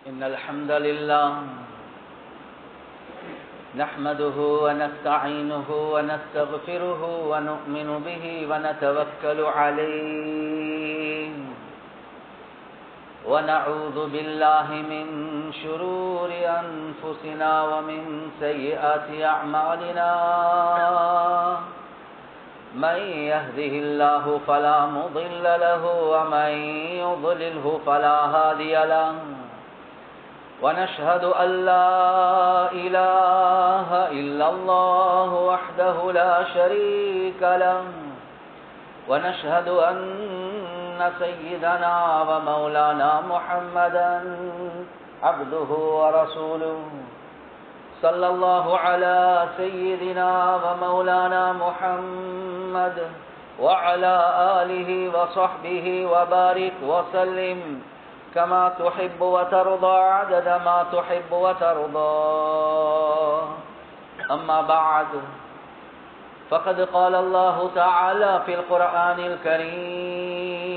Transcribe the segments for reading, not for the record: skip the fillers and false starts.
إن الحمد لله نحمده ونستعينه ونستغفره ونؤمن به ونتوكل عليه ونعوذ بالله من شرور أنفسنا ومن سيئات أعمالنا من يهده الله فلا مضل له ومن يضلله فلا هادي له ونشهد أن لا إله إلا الله وحده لا شريك له ونشهد أن سيدنا ومولانا محمدا عبده ورسوله صلى الله على سيدنا ومولانا محمد وعلى آله وصحبه وبارك وسلم كما تحب وترضى عدد ما تحب وترضى أما بعد فقد قال الله تعالى في القرآن الكريم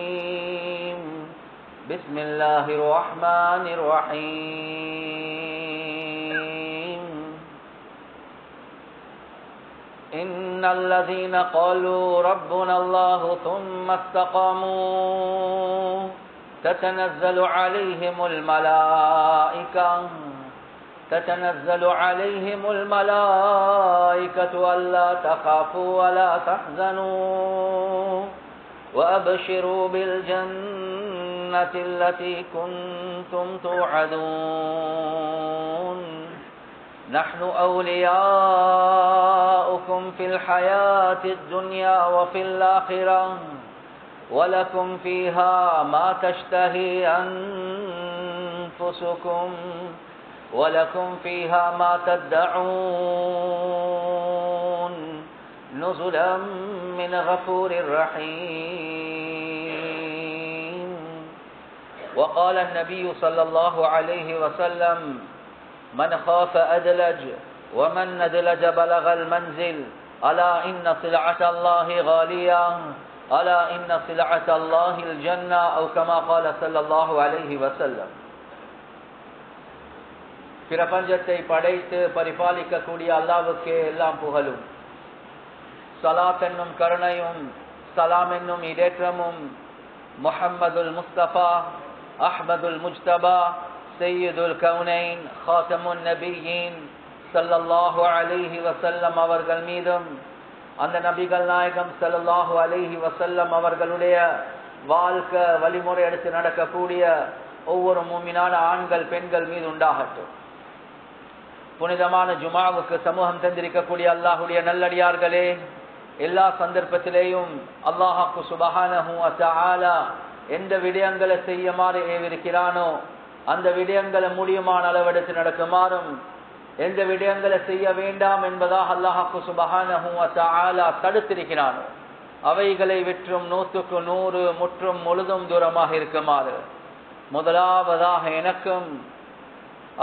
بسم الله الرحمن الرحيم إن الذين قالوا ربنا الله ثم استقاموا تتنزل عليهم الملائكة ألا تخافوا ولا تحزنوا وأبشروا بالجنة التي كنتم توعدون نحن أولياؤكم في الحياة الدنيا وفي الآخرة ولكم فيها ما تشتهي أنفسكم ولكم فيها ما تدعون نزلا من غفور رحيم. وقال النبي صلى الله عليه وسلم من خاف أدلج ومن ندلج بلغ المنزل ألا إن سلعة الله غالية ألا إن سلعة الله الجنة أو كما قال صلى الله عليه وسلم. பிரபஞ்சத்தை படைத்து பரிபாலிக்கக்கூடிய அல்லாஹ்வுக்கே எல்லாம் புகழும். ஸலாத் என்னும் கருணையும் சலாம் என்னும் இடேற்றமும் முஹம்மதுல் முஸ்தபா அஹ்மதுல் முஜ்தபா சையதுல் கௌனைன் ஹாத்தமுன் நபியீன் ஸல்லல்லாஹு அலைஹி வஸல்லம் அவர்கள் மீதும் அந்த நபிகள் நாயகம் ஸல்லல்லாஹு அலைஹி வஸல்லம் அவர்களுடைய வாழ்க்கை வழிமுறை எடுத்து நடக்கக்கூடிய ஒவ்வொரு மூமினான ஆண்கள் பெண்கள் மீது உண்டாகட்டும். புனிதமான ஜுமாவுக்கு சமூகம் தந்திருக்கக்கூடிய அல்லாஹுடைய நல்லடியார்களே, எல்லா சந்தர்ப்பத்திலேயும் அல்லாஹ்வுக்கு சுப்ஹானஹு வ தஆலா எந்த விடயங்களை செய்யுமாறு ஏவிருக்கிறானோ அந்த விடயங்களை முடியுமான அளவெடுத்து நடக்குமாறும், எந்த விடயங்களை செய்ய வேண்டாம் என்பதாக அல்லாஹ்வுக்கு சுப்ஹானஹு வ தஆலா தடுத்திருக்கிறானோ அவைகளை விற்றும் 100க்கு 100 முற்றும் முழுதும் தூரமாக இருக்குமாறு முதலாவதாக எனக்கும்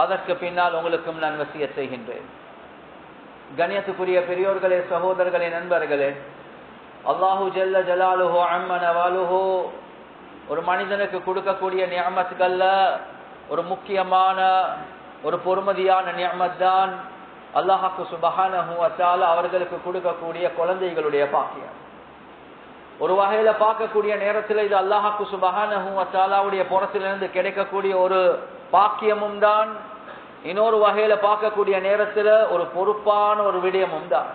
அதற்கு பின்னால் உங்களுக்கும் நான் வசியத் செய்கின்றேன். கண்ணியத்துக்குரிய பெரியோர்களே, சகோதரர்களே, நண்பர்களே, அல்லாஹு ஜல்ல ஜலாலுஹு அம்ம நவாலுஹு ஒரு மனிதனுக்கு கொடுக்கக்கூடிய நிஅமத்கள்ல ஒரு முக்கியமான ஒரு பொறுமதியான நிஅமத் தான் அல்லாஹ்வுக்கு சுப்ஹானஹு வ தஆலா அவர்களுக்கு கொடுக்கக்கூடிய குழந்தைகளுடைய பாக்கியம். ஒரு வகையில பார்க்கக்கூடிய நேரத்தில் இது அல்லாஹ்வுக்கு சுப்ஹானஹு வ தஆலாவுடைய புறத்திலிருந்து கிடைக்கக்கூடிய ஒரு பாக்கியமும் தான், இன்னொரு வகையில பார்க்கக்கூடிய நேரத்தில் ஒரு பொறுப்பான ஒரு விடயமும் தான்.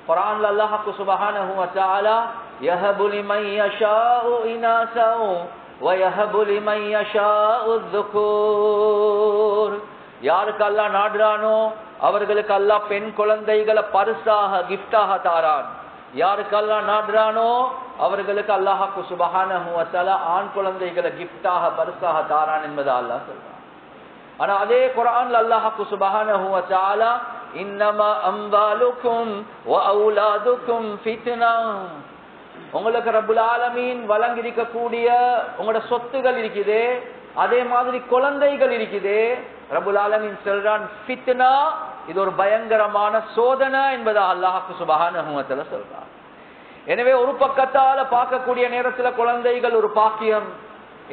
குர்ஆன்ல அல்லாஹ்வுக்கு சுப்ஹானஹு வ தஆலா யஹபு லிமன் யஷாஉ இனாஸன் வ யஹபு லிமன் யஷாஉ ذுகூர், யாருக்கு அல்லாஹ் நாடுறானோ அவர்களுக்கு அல்லாஹ் பெண் குழந்தைகளை பரிசாக கிஃப்டாக தாரான், யாருக்கு அல்லாஹ் நாடுறானோ அவர்களுக்கு அல்லாஹ்வுக்கு சுப்ஹானஹு வ தஆலா ஆண் குழந்தைகளை கிஃப்டாக பரிசாக தாரான் என்பதை அல்லாஹ் சொல்றான். ஆனா அதே குர்ஆன்ல அல்லாஹ்வுக்கு சுப்ஹானஹு வ தஆலா இன்னமா அம்வாலுக்கும் வ அவுலாதுக்கும் ஃபித்னா, உங்களுக்கு ரப்புல் ஆலமீன் வழங்கி இருக்கக்கூடிய உங்களோட சொத்துகள் இருக்குதே, அதே மாதிரி குழந்தைகள் இருக்குதே, ரப்புல் ஆலமீன் சொல்றான் ஃபித்னா, இது ஒரு பயங்கரமான சோதனை என்பதை அல்லாஹ்வுக்கு சுப்ஹானஹு வ தஆலா சொல்றான். எனவே ஒரு பக்கத்தால பார்க்கக்கூடிய நேரத்தில் குழந்தைகள் ஒரு பாக்கியம்,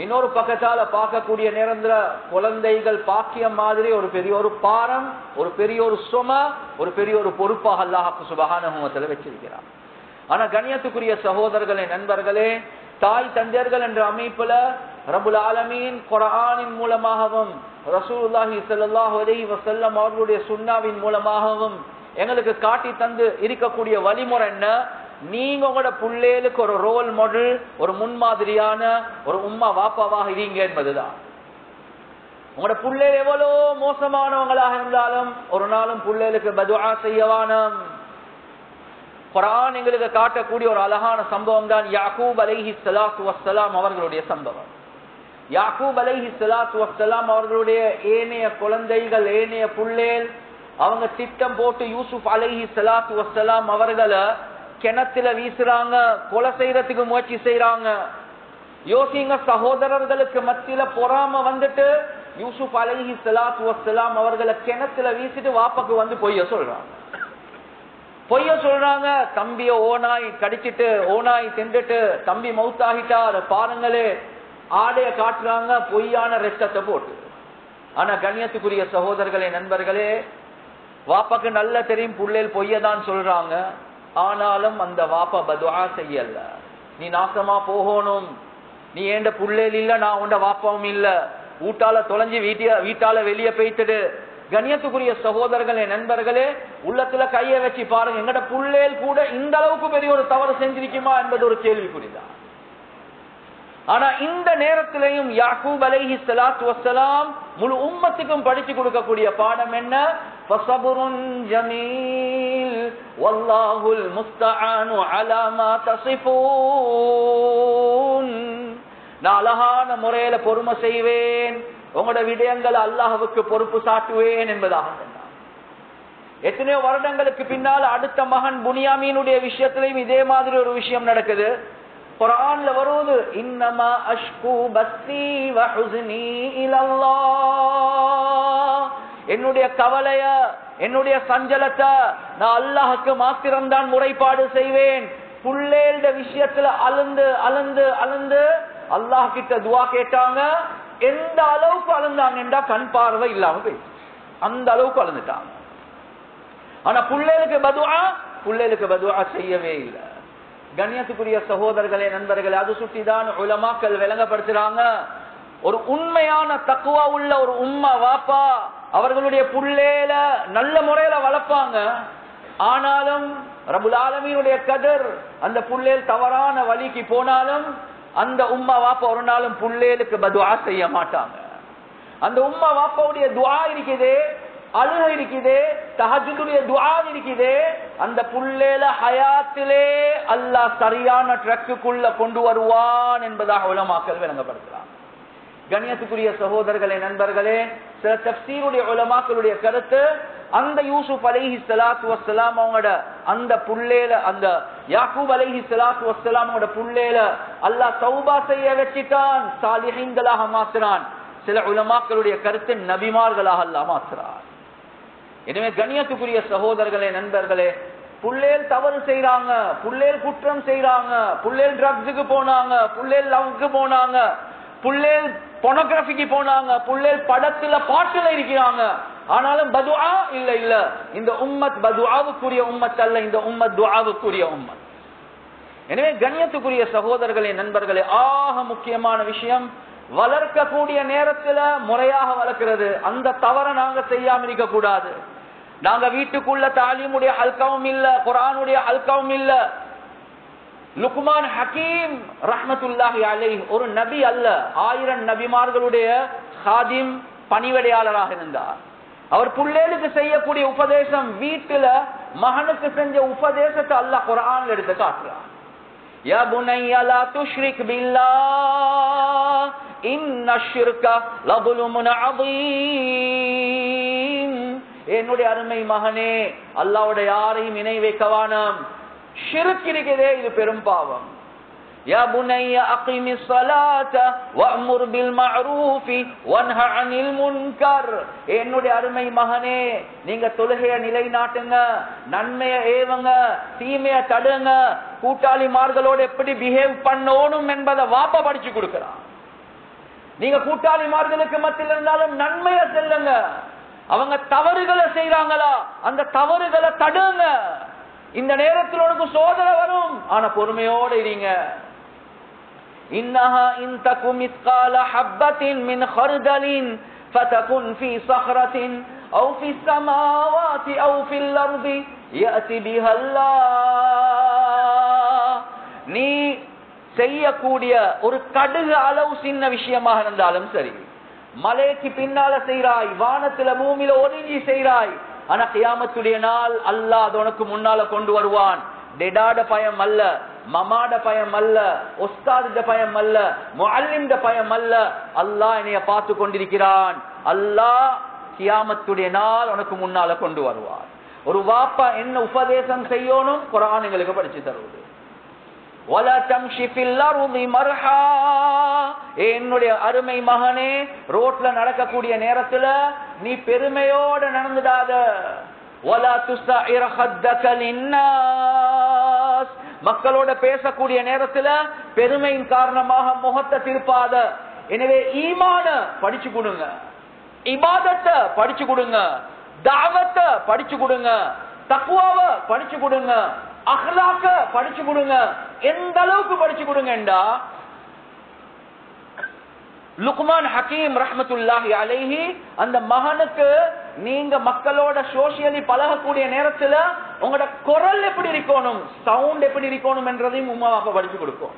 இன்னொரு பக்கத்தால பார்க்கக்கூடிய நேரத்துல குழந்தைகள் பாக்கியம் மாதிரி ஒரு பெரிய ஒரு பாரம், ஒரு பெரிய ஒரு சும, ஒரு பெரிய ஒரு பொறுப்பாக அல்லாஹ் சுப்ஹானஹு வ தஆலா வச்சிருக்கிறார். ஆனா கண்ணியத்துக்குரிய சகோதரர்களே, நண்பர்களே, தாய் தந்தையர்கள் என்ற அமைப்புல ரப்புல் ஆலமீன் குர்ஆனின் மூலமாகவும் ரசூலுல்லாஹி ஸல்லல்லாஹு அலைஹி வஸல்லம் அவர்களுடைய சுன்னாவின் மூலமாகவும் எங்களுக்கு காட்டி தந்து இருக்கக்கூடிய வழிமுறை என்ன? நீங்க உங்களோட பிள்ளைகளுக்கு ஒரு ரோல் மாடல், ஒரு முன்மாதிரியான ஒரு உம்மா வாப்பாவாக இருங்க என்பதுதான். உங்களோட பிள்ளைகள் எவ்வளோ மோசமானவங்களாக இருந்தாலும் ஒரு நாளும் பிள்ளைகளுக்கு பதுஆ செய்யவானம். குர்ஆன் எங்களுக்கு காட்டக்கூடிய ஒரு அழகான சம்பவம் தான் யாக்கூப் அலைஹிஸ்ஸலாத்து வஸ்ஸலாம் அவர்களுடைய சம்பவம். யாக்கூப் அலைஹிஸ்ஸலாத்து வஸ்ஸலாம் அவர்களுடைய ஏனைய குழந்தைகள், ஏனைய பிள்ளைகள் அவங்க திட்டம் போட்டு யூசுப் அலைஹிஸ்ஸலாத்து வஸ்ஸலாம் அவர்களை கிணத்துல வீசுறாங்க, கொலை செய்யறதுக்கு முயற்சி செய்யறாங்க. யோசிங்க, சகோதரர்களுக்கு மத்தியில பொறாம வந்துட்டு யூசுப் அலைஹிஸ்ஸலாத்து வஸ்ஸலாம் அவர்களை கிணத்துல வீசிட்டு வாப்பாக்கு வந்து பொய்ய சொல்றாங்க. தம்பிய ஓனாய் கடிச்சிட்டு ஓனாய் தின்றுட்டு தம்பி மௌத்தாகிட்டார் பாருங்களே, ஆடைய காட்டுறாங்க பொய்யான ரத்தத்தை போட்டு. ஆனா கண்ணியத்துக்குரிய சகோதரர்களே, நண்பர்களே, வாப்பாக்கு நல்ல தெரியும் புள்ளையில் பொய்யதான் சொல்றாங்க. ஆனாலும் அந்த வாப்பா பதுஆ செய்யல. நீ நாசமா போகணும், நீ ஏண்ட புள்ளையில் இல்ல, நான் உண்ட வாப்பாவும் இல்ல, வீட்டால தொலைஞ்சி வீட்டால வெளியே போய்த்துடு. கண்ணியத்துக்குரிய சகோதரர்களே, நண்பர்களே, உள்ளத்துல கைய வச்சு பாருங்க, எங்கட புள்ளையில் கூட இந்த அளவுக்கு பெரிய ஒரு தவறு செஞ்சிருக்குமா என்பது ஒரு கேள்விக்குறிதான். ஆனா இந்த நேரத்திலையும் யாக்கூப் அலைஹிஸ்ஸலாத்து வஸ்ஸலாம் முழு உம்மத்துக்கும் படிச்சு கொடுக்கக்கூடிய பாடம் என்ன? ஃபஸபுருன் ஜமீல் வல்லாஹுல் முஸ்தஆனு அலா மா தஸிஃபூன். நான் அழகான முறையில பொறுமை செய்வேன், உங்களோட விடயங்களை அல்லாஹ்வுக்கு பொறுப்பு சாட்டுவேன் என்பதாக சொன்னார். எத்தனையோ வருடங்களுக்கு பின்னால் அடுத்த மகன் புனியாமீனுடைய விஷயத்திலையும் இதே மாதிரி ஒரு விஷயம் நடக்குது. குர்ஆன்ல வருது, இன்னமா அஷ்கு பஸ்ஸி வ ஹுஸ்னி இலல்லாஹ். என்னுடைய கவலைய, என்னுடைய சஞ்சலத்தை நான் அல்லாஹ்வுக்கு மாத்திரம்தான் முறைப்பாடு செய்வேன். புள்ளேல்ட விஷயத்துல அழுந்து அழுந்து அழுந்து அல்லாஹ் கிட்ட துஆ கேட்டாங்க. எந்த அளவுக்கு அழுந்தாங்கன்றா கண் பார்வை இல்லாம போயிடுச்சு, அந்த அளவுக்கு அழுந்துட்டாங்க. ஆனா புள்ளேலுக்கு பதுஆ செய்யவே இல்லை. கண்ணியத்துக்குரிய சகோதரர்களே, நண்பர்களே, அது சுட்டிதான் உலமாக்கள் விளங்கப்படுத்துறாங்க. ஒரு உண்மையான தக்குவா உள்ள ஒரு உம்மா வாப்பா அவர்களுடைய புள்ளேல நல்ல முறையில வளர்ப்பாங்க. ஆனாலும் ரப்புல் ஆலமீனுடைய கதர், அந்த புள்ளேல் தவறான வழிக்கு போனாலும் அந்த உம்மா வாப்பா ஒரு நாளும் புள்ளேலுக்கு பதுஆ செய்ய மாட்டாங்க. அந்த உம்மா வாப்பாவுடைய துஆ இருக்குதே, அழுக இருக்குதே, தஹஜ்ஜுடைய துஆ இருக்குதே, அந்த புள்ளேல ஹயாத்திலே அல்லாஹ் சரியான ட்ரக்குக்குள்ள கொண்டு வருவான் என்பதாக உலமாக்கள் விளங்கப்படுத்துறாங்க. கண்ணியத்துக்குரிய சகோதரர்களே, நண்பர்களே, சில தஃப்சீருடைய உலமாக்களுடைய கருத்து, அந்த யூசுப் அலைஹிஸ்ஸலாத்து வஸ்ஸலாம் அவங்களோட அந்த புள்ளேல, அந்த யாக்கூப் அலைஹிஸ்ஸலாத்து வஸ்ஸலாம் அவங்களோட புள்ளேல அல்லாஹ் தௌபா செய்ய வச்சிட்டான், சாலிஹீன்களாக மாத்துறான். சில உலமாக்களுடைய கருத்து நபிமார்களாக அல்லாஹ் மாத்துறான். எனவே கண்ணியத்துக்குரிய சகோதரர்களே, நண்பர்களே, புள்ளேல் தவறு செய்யறாங்க, புள்ளேல் குற்றம் செய்யறாங்க, புள்ளேல் ட்ரக்ஸுக்கு போனாங்க, புள்ளேல் லவ்க்கு போனாங்க, புள்ளேல் பொனோகிராஃபிக்கு போனாங்க, புள்ளேல் படத்துல பாட்டுல இருக்கிறாங்க. ஆனாலும் பதுஆ இல்ல. இல்ல, இந்த உம்மத் பதுஆவுக்குரிய உம்மத் அல்ல, இந்த உம்மத் துஆவுக்குரிய உம்மத். எனவே கண்ணியத்துக்குரிய சகோதரர்களே, நண்பர்களே, ஆக முக்கியமான விஷயம் வளர்க்கக்கூடிய நேரத்துல முறையாக வளர்க்கிறது. அந்த தவறை நாங்க செய்யாம இருக்க கூடாது. நாங்க வீட்டுக்குள்ள தாலீமுடைய ஹல்காவும் இல்ல, குர்ஆனுடைய ஹல்காவும் இல்ல. லுக்மான் ஹக்கீம் ரஹ்மத்துல்லாஹி அலைஹி ஒரு நபி அல்ல, 1000 நபிமார்களுடைய ஹாதிம், பணிவிடையாளராக இருந்தார். அவர் புள்ளேலுக்கு செய்யக்கூடிய உபதேசம், வீட்டுல மகனுக்கு செஞ்ச உபதேசத்தை அல்லாஹ் குர்ஆன்ல எடுத்து காட்டுறார். யா புனைய லா துஷ்ரிக் பில்லாஹ் இன்னஷ்ஷிர்க லظுல்முன் அதீம். என்னுடைய அருமை மகனே, அல்லாஹ்வோட யாரையும் இணை வைக்கவானாம். ஷிர்க் இருக்குதே, இது பெரும் பாவம். யா புனைய அகிமிஸ் ஸலாத வஅமுர் பில் மஅரூஃபி வன்ஹ அனில் முன்கர். என்னுடைய அருமை மகனே, நீங்க தொழுகையை நிலைநாட்டுங்க, நன்மையை ஏவுங்க, தீமையை தடுங்க, கூட்டாளிமார்களோடு எப்படி பிஹேவ் பண்ணணும் என்பதை வாப்பா படிச்சு கொடுக்கிறான். நீங்க கூட்டாளிமார்களுக்கு மத்தியில் இருந்தாலும் நன்மையை செல்லுங்க. அவங்க தவறுகளை செய்யறாங்களா, அந்த தவறுகளை தடுங்க. இந்த நேரத்தில் உனக்கு சோதனை வரும், ஆனா பொறுமையோடு இருங்க. இன்னஹா இன் தகு மிஸ்கால ஹப்பத்தின் மின் ஹர்தலின் ஃபதகுன் ஃபீ ஸஹ்ரத்தின் அவ் ஃபீ ஸமாவாதி அவ் ஃபில் அர்தி யஅதி பிஹல்லாஹ். நீ செய்யக்கூடிய ஒரு கடுகு அளவு சின்ன விஷயமாக இருந்தாலும் சரி, மலைக்கு பின்னால செய்றாய், வானத்துல பூமியில ஒதுங்கி செய்றாய், ஆனா கியாமத்துடைய நாள் அல்லாஹ் அது உனக்கு முன்னால கொண்டு வருவான். டெடாட பயம் அல்ல, மமாட பயம் அல்ல, உஸ்தாத பயம் அல்ல, முஅல்லிம்ட பயம் அல்ல. அல்லாஹ் என்னைய பார்த்து கொண்டிருக்கிறான். அல்லாஹ் கியாமத்துடைய நாள் உனக்கு முன்னால கொண்டு வருவான். ஒரு வாப்பா என்ன உபதேசம் செய்யணும், குர்ஆன் எங்களுக்கு படிச்சு தருவது. வலா தம்ஷி ஃபில் அர்தி மர்ஹா. என்னுடைய அருமை மகனே, ரோட்ல நடக்கக்கூடிய நேரத்துல நீ பெருமையோட நடந்துடாத. வலா துஸஇர் ஹத்தக லின்னாஸ். மக்களோட பேசக்கூடிய நேரத்துல பெருமையின் காரணமாக முகத்தை திருப்பாத. எனவே ஈமான படிச்சு கொடுங்க, இபாதத்தை படிச்சு கொடுங்க, தாவத்தை படிச்சு கொடுங்க, தக்வாவை படிச்சு கொடுங்க, அஹ்லாக்க படிச்சு கொடுங்க. எந்த அளவுக்கு படிச்சு கொடுங்கடா, லுக்மான் ஹக்கீம் ரஹ்மத்துல்லாஹி அலைஹி அந்த மகனுக்கு நீங்க மக்களோட சோசியலி பழகக்கூடிய நேரத்துல உங்களோட குரல் எப்படி இருக்கணும், சவுண்ட் எப்படி இருக்கணும் என்றதையும் உம்மா அப்பா படிச்சு கொடுக்கும்.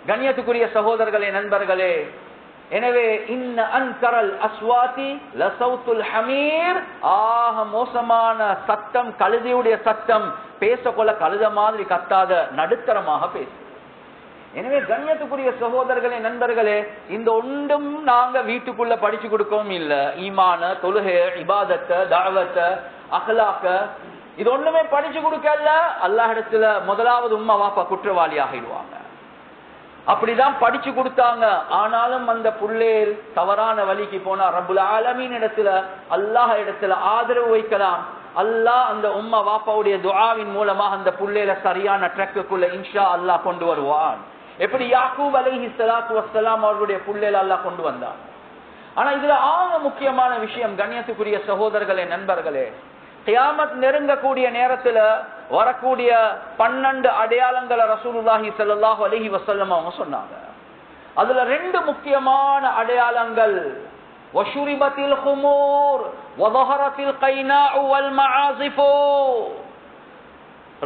கண்ணியத்துக்குரிய சகோதரர்களே, நண்பர்களே, எனவே இன்ன அன்கரல் அஸ்வாதி லசௌத்துல் ஹமீர். ஆக மோசமான சத்தம் கழுதையுடைய சத்தம். பேசக்கொள்ள கழுத மாதிரி கத்தாத, நடுத்தரமாக பேசு. எனவே கண்ணியத்துக்குரிய சகோதரர்களே, நண்பர்களே, இந்த ஒன்றும் நாங்க வீட்டுக்குள்ள படிச்சு கொடுக்கவும் இல்ல. ஈமான, தொழுகை, இபாதத்தை, தாவத்தை, அஹ்லாக்க இது ஒண்ணுமே படிச்சு கொடுக்கல. அல்லாஹ் இடத்துல முதலாவது உம்மா வாப்பா குற்றவாளி ஆகிடுவாங்க. அப்படிதான் படிச்சு கொடுத்தாங்க. ஆனாலும் அந்த புள்ளேல் தவறான வழிக்கு போனா ரப்புல் ஆலமீன் இடத்துல, அல்லாஹ் இடத்துல ஆதரவு வைக்கலாம். அல்லாஹ் அந்த உம்மா வாப்பாவுடைய துஆவின் மூலமாக அந்த புள்ளேல சரியான ட்ராக்குக்குள்ள இன்ஷா அல்லாஹ் கொண்டு வருவான். எப்படி யாக்கூப் அலைஹிஸ்ஸலாத்து வஸ்ஸலாம் அவர்களுடைய புள்ளேல அல்லாஹ் கொண்டு வந்தான். ஆனா இதுல ஆக முக்கியமான விஷயம் கண்ணியத்துக்குரிய சகோதரர்களே, நண்பர்களே, கியாமத் நெருங்கக்கூடிய நேரத்துல வரக்கூடிய 12 அடையாளங்களை ரசூலுல்லாஹி ஸல்லல்லாஹு அலைஹி வஸல்லம் அவங்க சொன்னாங்க. அதுல 2 முக்கியமான அடையாளங்கள், வஷுரிபத்தில் குமூர் வதஹரத்தில் கைனாஉ வல் மஆஸிஃபு.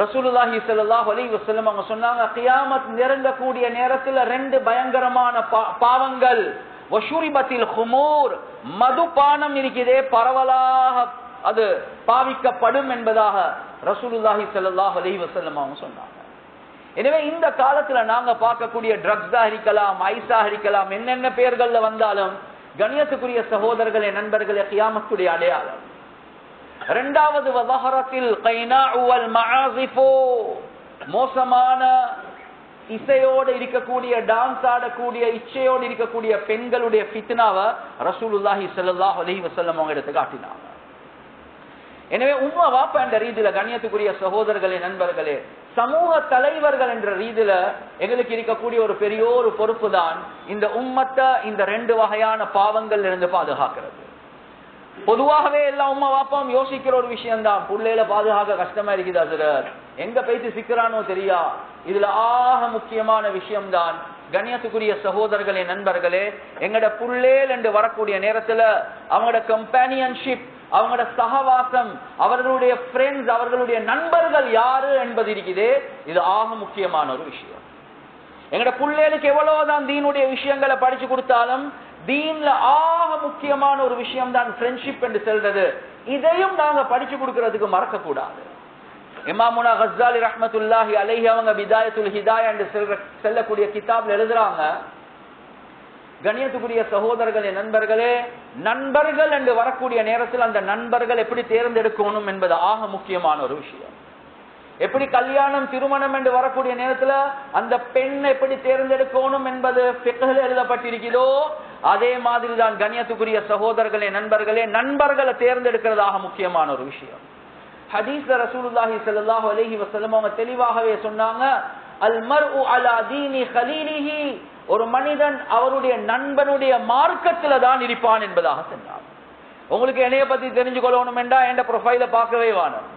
ரசூலுல்லாஹி ஸல்லல்லாஹு அலைஹி வஸல்லம் அவங்க சொன்னாங்க, கியாமத் நெருங்கக்கூடிய நேரத்துல 2 பயங்கரமான பாவங்கள். வஷுரிபத்தில் குமூர், மதுபானம் இருக்கிறதே பரவலாக அது பாவிக்கப்படும் என்பதாக ரசூலுல்லாஹி ஸல்லல்லாஹு அலைஹி வஸல்லம் அவங்க சொன்னாங்க. எனவே இந்த காலத்துல நாங்க பார்க்கக்கூடிய ட்ரக்ஸா இருக்கலாம், ஐஸா இருக்கலாம், என்னென்ன பெயர்கள்ல வந்தாலும் கண்ணியத்துக்குரிய சகோதரர்களே, நண்பர்களே, கியாமத்துடைய அடையாளம். இரண்டாவது வதஹரத்தில் கைனாஉ வல் மஆஸிஃபு, மோசமான இசையோடு இருக்கக்கூடிய, டான்ஸ் ஆடக்கூடிய, இச்சையோடு இருக்கக்கூடிய பெண்களுடைய ஃபித்னாவை ரசூலுல்லாஹி ஸல்லல்லாஹு அலைஹி வஸல்லம் அவங்க எடுத்து காட்டினாங்க. எனவே உம்மா வாப்பா என்ற ரீதியில கண்ணியத்துக்குரிய சகோதரர்களே, நண்பர்களே, சமூக தலைவர்கள் என்ற ரீதியில எங்களுக்கு இருக்கக்கூடிய ஒரு பெரிய ஒரு பொறுப்பு தான் இந்த உம்மத்தை இந்த 2 வகையான பாவங்கள் இருந்து பாதுகாக்கிறது. பொதுவாகவே எல்லா உம்மா வாப்பாவும் யோசிக்கிற ஒரு விஷயம் தான், புள்ளையில பாதுகாக்க கஷ்டமா இருக்குது ஹஸ்ரத், எங்க போயிட்டு சிக்கிறானோ தெரியா. இதுல ஆக முக்கியமான விஷயம் தான் கண்ணியத்துக்குரிய சகோதரர்களே, நண்பர்களே, எங்கட புள்ளேல் என்று வரக்கூடிய நேரத்துல அவங்களோட கம்பானியன்ஷிப், அவங்களோட சகவாசம், அவர்களுடைய ஃப்ரெண்ட்ஸ், அவர்களுடைய நண்பர்கள் யாரு என்பது இருக்குதே, இது ஆக முக்கியமான ஒரு விஷயம். எங்கட புள்ளேலுக்கு எவ்வளவுதான் தீனுடைய விஷயங்களை படிச்சு கொடுத்தாலும் தீன்ல ஆக முக்கியமான ஒரு விஷயம் தான் ஃப்ரெண்ட்ஷிப் என்று சொல்றது. இதையும் நாங்க படிச்சு கொடுக்கறதுக்கு மறக்க கூடாது. இமாமுனா கஸ்ஸாலி ரஹ்மத்துல்லாஹி அலைஹி அவங்க பிதாயத்துல் ஹிதாயா என்று சொல்லக்கூடிய கிதாப்ல எழுதுறாங்க, கண்ணியத்துக்குரிய சகோதரர்களே, நண்பர்களே, நண்பர்கள் என்று வரக்கூடிய நேரத்தில் அந்த நண்பர்கள் எப்படி தேர்ந்தெடுக்கணும் என்பது ஆக முக்கியமான ஒரு விஷயம். எப்படி கல்யாணம் திருமணம் என்று வரக்கூடிய நேரத்துல அந்த பெண் எப்படி தேர்ந்தெடுக்கணும் என்பது ஃபிக்ஹ்ல எழுதப்பட்டிருக்கிறதோ, அதே மாதிரி தான் கண்ணியத்துக்குரிய சகோதரர்களே, நண்பர்களே, நண்பர்களை தேர்ந்தெடுக்கிறதாக முக்கியமான ஒரு விஷயம். ஹதீஸ்ல ரசூலுல்லாஹி ஸல்லல்லாஹு அலைஹி வஸல்லம் அவங்க தெளிவாகவே சொன்னாங்க, அல் மர்உ அலா தீனி கலீலிஹி, ஒரு மனிதன் அவருடைய நண்பனுடைய மார்க்கத்துல தான் இருப்பான் என்பதாக சொன்னார். உங்களுக்கு என்னைய பத்தி தெரிஞ்சு கொள்ளணும் என்றா என் ப்ரொஃபைல பார்க்கவே வேணும்.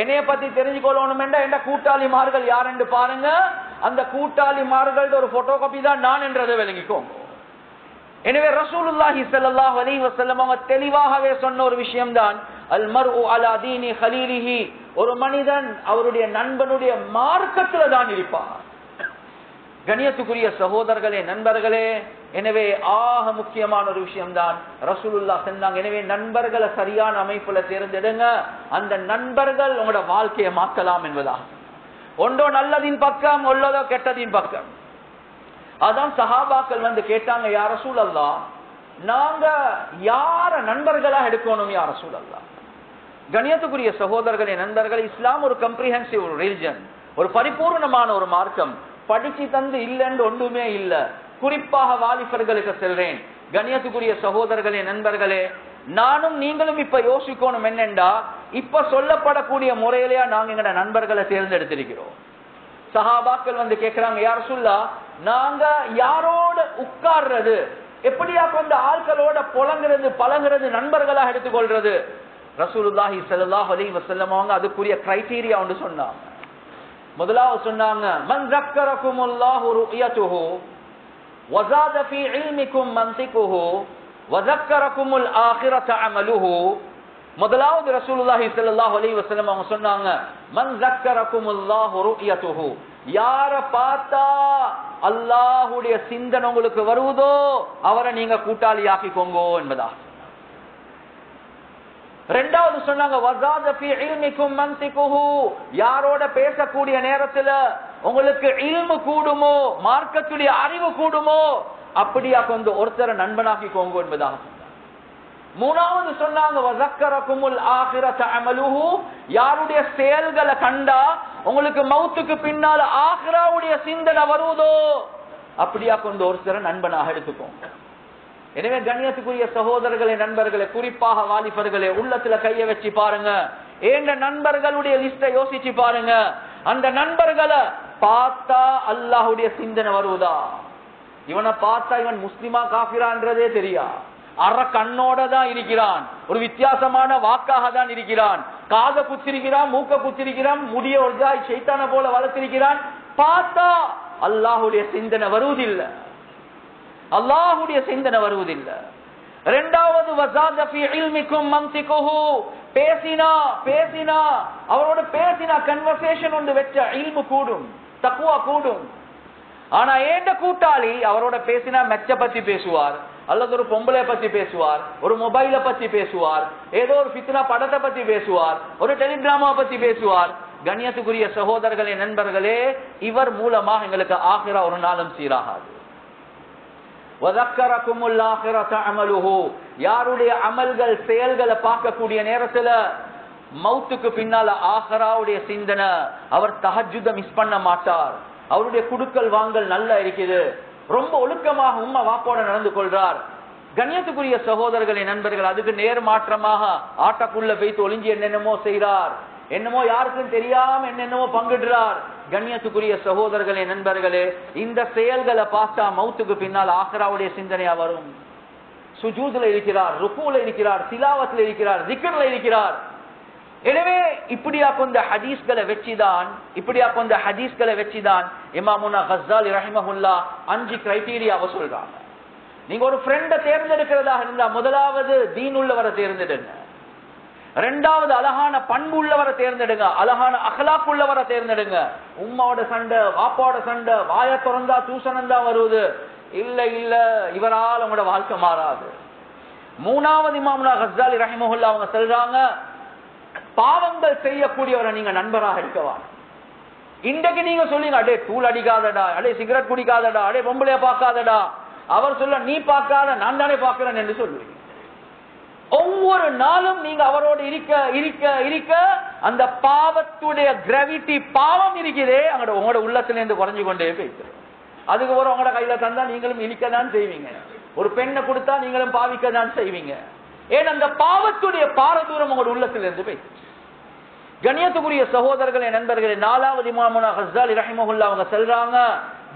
என்னைய பத்தி தெரிஞ்சு கொள்ளணும் என்றா என் கூட்டாளிமார்கள் யார் என்று பாருங்க. அந்த கூட்டாளிமார்கள் ஒரு போட்டோ காப்பி தான் நான் என்றதை விளங்கிக்கோங்க. எனவே ரசூலுல்லாஹி ஸல்லல்லாஹு அலைஹி வஸல்லம் அவங்க தெளிவாகவே சொன்ன ஒரு விஷயம் தான் அல் மர்உ அலா தீனி ஹலீலிஹி. ஒரு மனிதன் அவருடைய நண்பனுடைய மார்க்கத்துல தான் இருப்பான். கண்ணியத்துக்குரிய சகோதரர்களே, நண்பர்களே, எனவே ஆக முக்கியமான ஒரு விஷயம் தான் ரசூலுல்லாஹ் சொன்னாங்க. எனவே நண்பர்களை சரியான அமைப்புல தேர்ந்தெடுங்க. அந்த நண்பர்கள் உங்களோட வாழ்க்கையை மாற்றலாம் என்பதா. ஒன்றோ நல்லதின் பக்கம், உள்ளதோ கெட்டதின் பக்கம். அதான் சஹாபாக்கள் வந்து கேட்டாங்க, யா ரசூலல்லாஹ், நாங்க யார நண்பர்களா எடுக்கணும் யா ரசூலல்லாஹ்? கண்ணியத்துக்குரிய சகோதரர்களே, நண்பர்கள், இஸ்லாம் ஒரு கம்ப்ரிஹென்சிவ் ரிலிஜன், ஒரு பரிபூர்ணமான ஒரு மார்க்கம். படிச்சு தந்து இல்லைன்னு ஒன்றுமே இல்ல. குறிப்பாக வாலிபர்களுக்கு செல்றேன். கண்ணியத்துக்குரிய சகோதரர்களே, நண்பர்களே, நானும் நீங்களும் இப்ப யோசிக்கணும் என்னென்றா, இப்ப சொல்லப்படக்கூடிய முறையிலேயா நாங்க எங்கட நண்பர்களை தேர்ந்தெடுத்திருக்கிறோம். சஹாபாக்கள் வந்து கேட்கிறாங்க, யா ரசூலல்லாஹ், நாங்க யாரோட உட்கார்றது, எப்படியா கொண்ட ஆட்களோட புலங்கிறது பழங்கிறது நண்பர்களாக எடுத்துக்கொள்றது? ரசூலுல்லாஹி ஸல்லல்லாஹு அலைஹி வஸல்லம் அவங்க அதுக்குரிய கிரைட்டீரியா ஒன்று சொன்னாங்க. முதலாவது சொன்னாங்க, மன் ஸக்கரகுமுல்லாஹு ருயதுஹு வஸாத ஃபீ இல்மிக்கும் மன்திகுஹு வஸக்கரகுமுல் ஆখিরাத அமலுஹு. முதலாவது ரசூலுல்லாஹி ஸல்லல்லாஹு அலைஹி வஸல்லம் அவங்க சொன்னாங்க, மன் ஸக்கரகுமுல்லாஹு ருயதுஹு, யார பார்த்தா அல்லாஹ்வுடைய சிந்தனை உங்களுக்கு வருவதோ அவரை நீங்க கூட்டாளியாக்கிக்கோங்க என்பதா. ரெண்டாவது சொன்னாங்க, வஸாத ஃபீ இல்மிக்கும் மன்திகுஹு, யாரோட பேசக்கூடிய நேரத்துல உங்களுக்கு இல்மு கூடுமோ, மார்க்கத்துடைய அறிவு கூடுமோ, அப்படியா கொண்டு ஒருத்தரை நண்பனாக்கிக்கோங்க என்பதாக. மூணாவது சொன்னாங்க, வஸக்கரகுமுல் ஆখিরাத அமலுஹு, யாருடைய செயல்களை கண்டா உங்களுக்கு மௌத்துக்கு பின்னால ஆখিরাவுடைய சிந்தனை வருவதோ அப்படியா கொண்டு ஒருத்தரை நண்பனாக எடுத்துக்கோங்க. எனவே கண்ணியத்துக்குரிய சகோதரர்களே, நண்பர்களே, குறிப்பாக வாலிபர்களே, உள்ளத்துல கைய வச்சு பாருங்க. ஏண்ட நண்பர்களுடைய லிஸ்ட யோசிச்சு பாருங்க. அந்த நண்பர்களை பார்த்தா அல்லாஹ்வுடைய சிந்தனை வருவதா? இவனை பார்த்தா இவன் முஸ்லிமா காஃபிரான்றதே தெரியா, அற கண்ணோட தான் இருக்கிறான், ஒரு வித்தியாசமான வாக்காக தான் இருக்கிறான், காதை குத்திருக்கிறான், மூக்க குத்திருக்கிறான், முடிய ஒரு ஜாய் ஷைத்தான போல வளர்த்திருக்கிறான். பார்த்தா அல்லாஹ்வுடைய சிந்தனை வருவதில்லை, அல்லாஹ்வுடைய சிந்தனை வருவதில்லை. இரண்டாவது, வஸாத ஃபீ இல்மிக்கும் மன்திகுஹு, பேசினா அவரோட பேசினா கன்வர்சேஷன் ஒன்று வெச்ச இல்மு கூடும், தக்வா கூடும். ஆனா ஏண்ட கூட்டாளி அவரோட பேசினா மெச்ச பத்தி பேசுவார், அல்லது ஒரு பொம்பளை பத்தி பேசுவார், ஒரு மொபைலை பத்தி பேசுவார், ஏதோ ஒரு ஃபித்னா படத்தை பத்தி பேசுவார், ஒரு டெலிகிராமா பத்தி பேசுவார். கண்ணியத்துக்குரிய சகோதரர்களே, நண்பர்களே, இவர் மூலமாக எங்களுக்கு ஆகிரா ஒரு நாளும் சீராகாது. வஸக்கரகுமுல் ஆখিরাத அமலுஹு, யாருடைய அமல்கள் செயல்களை பார்க்கக்கூடிய நேரத்துல மௌத்துக்கு பின்னால ஆகிராவுடைய சிந்தனை, அவர் தஹஜ்ஜுத மிஸ் பண்ண மாட்டார், அவருடைய குடுக்கல் வாங்கல் நல்லா இருக்குது, ரொம்ப ஒழுக்கமாக உம்மா வாப்போட நடந்து கொள்றார். கண்ணியத்துக்குரிய சகோதரர்களே, நண்பர்கள், அதுக்கு நேர் மாற்றமாக ஆட்டக்குள்ள வைத்து ஒளிஞ்சி என்னென்னமோ செய்கிறார், என்னமோ யாருக்கும் தெரியாம என்னென்னமோ பங்கிடுறார். கண்ணியத்துக்குரிய சகோதரர்களே, நண்பர்களே, இந்த செயல்களை பார்த்தா மௌத்துக்கு பின்னால் ஆகிராவுடைய சிந்தனையா வரும். சுஜூதுல இருக்கிறார், ருக்கூல இருக்கிறார், திலாவத்துல இருக்கிறார், திக்ர்ல இருக்கிறார். எனவே இப்படியா கொண்ட ஹதீஸ்களை வச்சுதான் இமாமுனா கஸ்ஸாலி ரஹிமஹுல்லாஹ் 5 கிரைட்டீரியாவை சொல்றாங்க. நீங்க ஒரு ஃப்ரெண்ட தேர்ந்தெடுக்கிறதா இருந்தா, முதலாவது தீன் உள்ளவரை தேர்ந்தெடுங்க, இரண்டாவது அழகான பண்பு உள்ளவரை தேர்ந்தெடுங்க, அழகான அஹ்லாக் உள்ளவரை தேர்ந்தெடுங்க. உம்மாவோட சண்டை, வாப்பாவோட சண்டை, வாய திறந்தா தூசணம் தான் வருவது, இல்ல இவரால் உங்களோட வாழ்க்கை மாறாது. மூணாவது இமாமுனா கஸ்ஸாலி ரஹிமஹுல்லாஹ் அவங்க சொல்றாங்க, பாவங்கள் செய்யக்கூடியவரை நீங்க நண்பராக இருக்கவா. இன்றைக்கு நீங்க சொல்லுங்க, அடே தூள் அடிக்காதடா, அடே சிகரெட் குடிக்காதடா, அடே பொம்பளைய பார்க்காதடா, அவர் சொல்ல நீ பார்க்காத நான் தானே பார்க்கிறேன் என்று சொல்லுவீங்க. ஒவ்வொரு நாளும் நீங்க அவரோடு இருக்க இருக்க இருக்க அந்த பாவத்துடைய கிராவிட்டி, பாவம் இருக்கிறதே உங்களோட உள்ளத்துல இருந்து குறைஞ்சு கொண்டே போயிட்டு, அதுக்கு ஒரு உங்களோட கையில தந்தா நீங்களும் இழிக்க தான் செய்வீங்க, ஒரு பெண்ணை கொடுத்தா நீங்களும் பாவிக்க தான் செய்வீங்க. ஏன் அந்த பாவத்துடைய பாரதூரம் உங்களோட உள்ளத்துல இருந்து போயிட்டு. கண்ணியத்துக்குரிய சகோதரர்களே, நண்பர்களே, 4வது இமாமுனா கஸ்ஸாலி ரஹிமஹுல்லாஹ் அவங்க சொல்றாங்க,